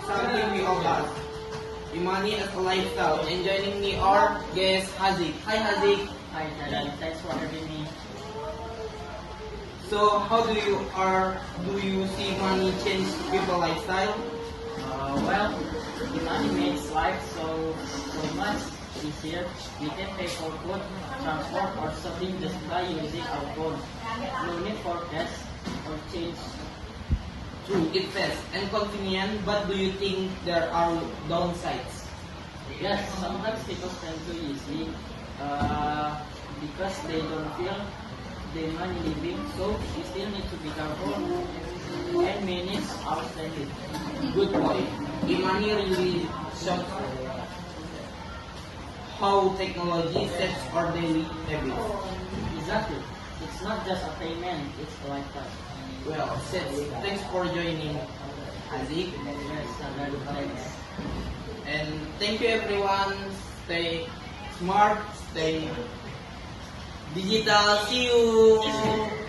something we all have. Money as a lifestyle. And joining me are guest Hazik. Hi Hazik. Hi, Jalan. Thanks for having me. So how do you see money change people lifestyle? Well, the money makes life so much easier. We can pay for food, transport, or something just by using our phone. No need for cash or change. True, it's fast and convenient, but do you think there are downsides? Yes, sometimes people spend too easily because they don't feel the money living. So we still need to be careful and manage our spending. Good point. Money really shows how technology sets our daily habits. Exactly. It's not just a payment; it's a lifestyle. Well, thanks for joining, Hazik. Yes, thanks. And thank you everyone. Stay smart, stay digital. See you.